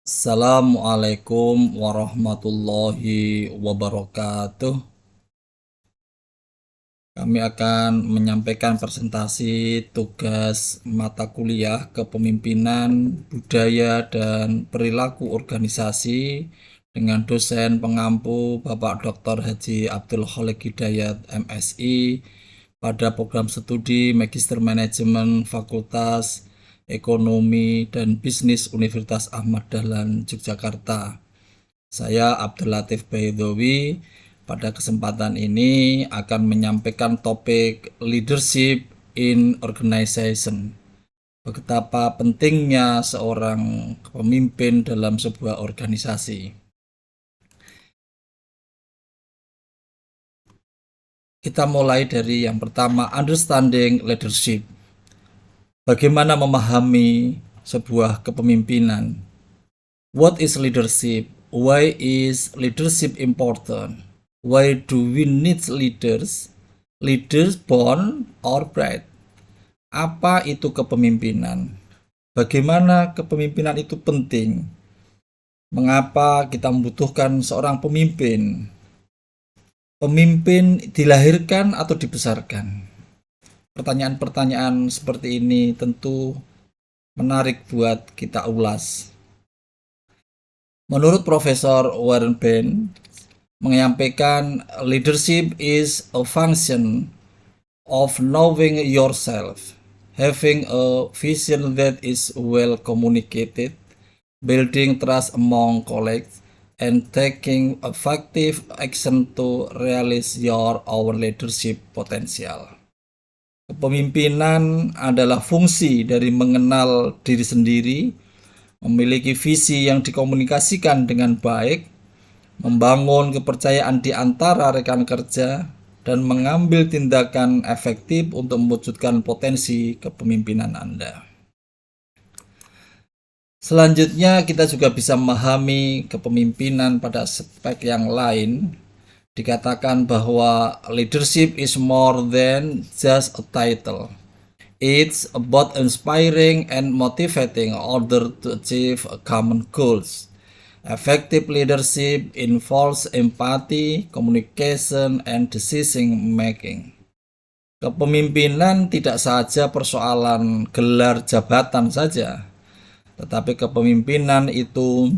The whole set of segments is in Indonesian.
Assalamualaikum warahmatullahi wabarakatuh. Kami akan menyampaikan presentasi tugas mata kuliah Kepemimpinan, Budaya, dan Perilaku Organisasi dengan dosen pengampu Bapak Dr. Haji Abdul Khalik Hidayat MSI pada program studi Magister Manajemen Fakultas Ekonomi dan Bisnis Universitas Ahmad Dahlan Yogyakarta. Saya Abdul Latif Baidowi. Pada kesempatan ini akan menyampaikan topik leadership in organization. Betapa pentingnya seorang pemimpin dalam sebuah organisasi. Kita mulai dari yang pertama, understanding leadership. Bagaimana memahami sebuah kepemimpinan? What is leadership? Why is leadership important? Why do we need leaders? Leaders born or bred? Apa itu kepemimpinan? Bagaimana kepemimpinan itu penting? Mengapa kita membutuhkan seorang pemimpin? Pemimpin dilahirkan atau dibesarkan? Pertanyaan-pertanyaan seperti ini tentu menarik buat kita ulas. Menurut Profesor Warren Benn, menyampaikan leadership is a function of knowing yourself, having a vision that is well communicated, building trust among colleagues, and taking effective action to realize your own leadership potential. Kepemimpinan adalah fungsi dari mengenal diri sendiri, memiliki visi yang dikomunikasikan dengan baik, membangun kepercayaan di antara rekan kerja, dan mengambil tindakan efektif untuk mewujudkan potensi kepemimpinan Anda. Selanjutnya, kita juga bisa memahami kepemimpinan pada aspek yang lain. Dikatakan bahwa leadership is more than just a title. It's about inspiring and motivating others to achieve common goals. Effective leadership involves empathy, communication, and decision making. Kepemimpinan tidak saja persoalan gelar jabatan saja, tetapi kepemimpinan itu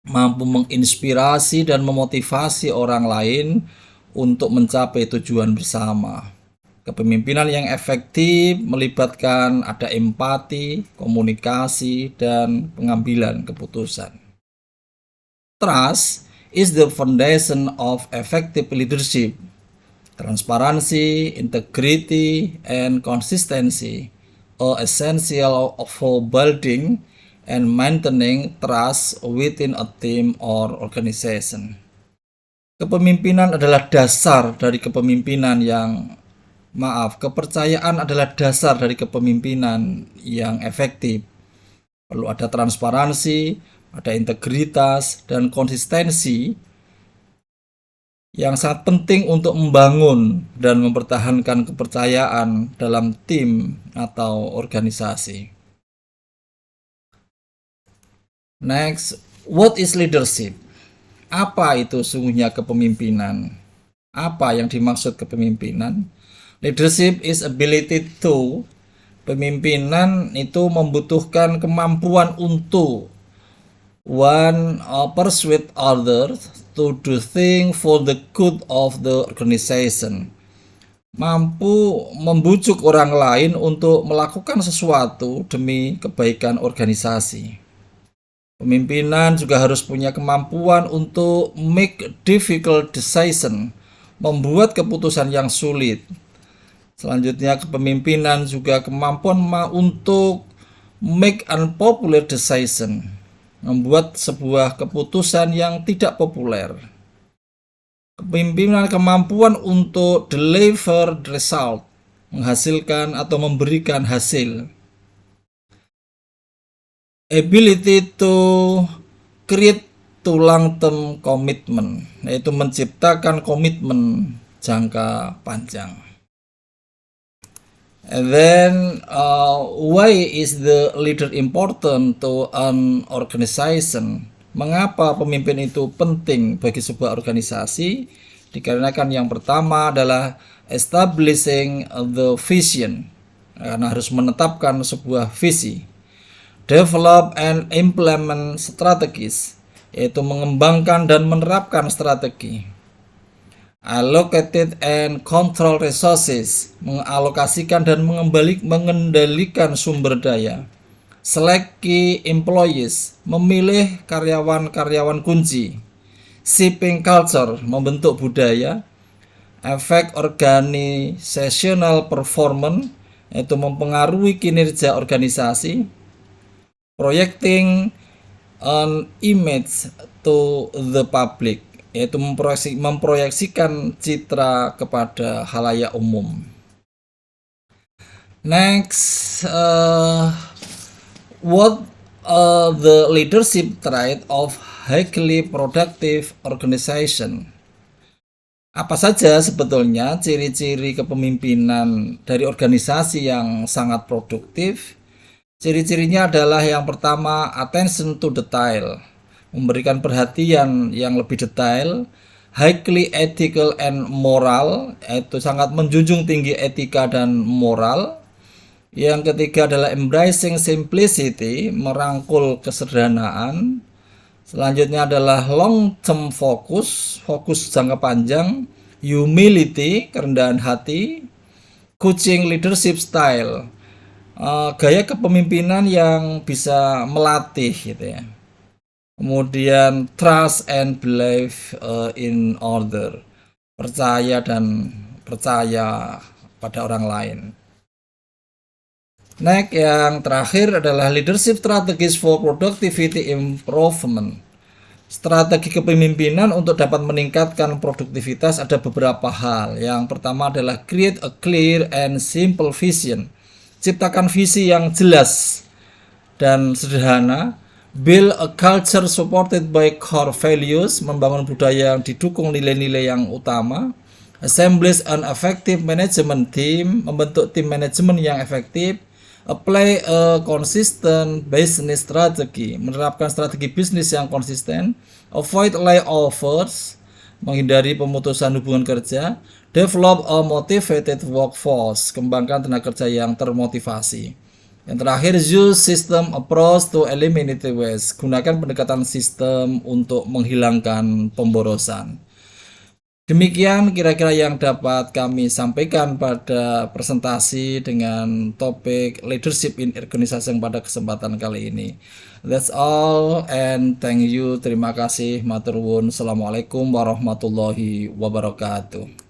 mampu menginspirasi dan memotivasi orang lain untuk mencapai tujuan bersama. Kepemimpinan yang efektif melibatkan ada empati, komunikasi, dan pengambilan keputusan. Trust is the foundation of effective leadership. Transparency, integrity, and consistency are essential for building and maintaining trust within a team or organization. Kepemimpinan adalah dasar dari kepemimpinan yang kepercayaan adalah dasar dari kepemimpinan yang efektif. Perlu ada transparansi, ada integritas, dan konsistensi yang sangat penting untuk membangun dan mempertahankan kepercayaan dalam tim atau organisasi. Next, what is leadership? Apa itu sungguhnya kepemimpinan? Apa yang dimaksud kepemimpinan? Leadership is ability to. Pemimpinan itu membutuhkan kemampuan untuk persuade others to do things for the good of the organization. Mampu membujuk orang lain untuk melakukan sesuatu demi kebaikan organisasi. Pemimpinan juga harus punya kemampuan untuk make difficult decision, membuat keputusan yang sulit. Selanjutnya, kepemimpinan juga kemampuan untuk make unpopular decision, membuat sebuah keputusan yang tidak populer. Kepemimpinan kemampuan untuk deliver result, menghasilkan atau memberikan hasil. Ability to create to long-term commitment, yaitu menciptakan komitmen jangka panjang. And then, why is the leader important to an organization? Mengapa pemimpin itu penting bagi sebuah organisasi? Dikarenakan yang pertama adalah establishing the vision, karena harus menetapkan sebuah visi. Develop and implement strategies, yaitu mengembangkan dan menerapkan strategi. Allocated and control resources, mengalokasikan dan mengendalikan sumber daya. Select key employees, memilih karyawan-karyawan kunci. Shaping culture, membentuk budaya. Affect organizational performance, yaitu mempengaruhi kinerja organisasi. Projecting an image to the public, yaitu memproyeksikan citra kepada khalayak umum. Next, what the leadership trait of highly productive organization? Apa saja sebetulnya ciri-ciri kepemimpinan dari organisasi yang sangat produktif? Ciri-cirinya adalah yang pertama, attention to detail, memberikan perhatian yang lebih detail. Highly ethical and moral, yaitu sangat menjunjung tinggi etika dan moral. Yang ketiga adalah embracing simplicity, merangkul kesederhanaan. Selanjutnya adalah long term focus, fokus jangka panjang. Humility, kerendahan hati. Coaching leadership style, gaya kepemimpinan yang bisa melatih gitu ya. Kemudian trust and belief in order, percaya pada orang lain. Next, yang terakhir adalah leadership strategies for productivity improvement. Strategi kepemimpinan untuk dapat meningkatkan produktivitas ada beberapa hal. Yang pertama adalah create a clear and simple vision. Ciptakan visi yang jelas dan sederhana. Build a culture supported by core values, membangun budaya yang didukung nilai-nilai yang utama. Establish an effective management team, membentuk tim manajemen yang efektif. Apply a consistent business strategy, menerapkan strategi bisnis yang konsisten. Avoid layoffers, menghindari pemutusan hubungan kerja. Develop a motivated workforce, kembangkan tenaga kerja yang termotivasi. Yang terakhir, use system approach to eliminate waste, gunakan pendekatan sistem untuk menghilangkan pemborosan. Demikian kira-kira yang dapat kami sampaikan pada presentasi dengan topik leadership in organization pada kesempatan kali ini. That's all and thank you. Terima kasih. Matur nuwun. Assalamualaikum warahmatullahi wabarakatuh.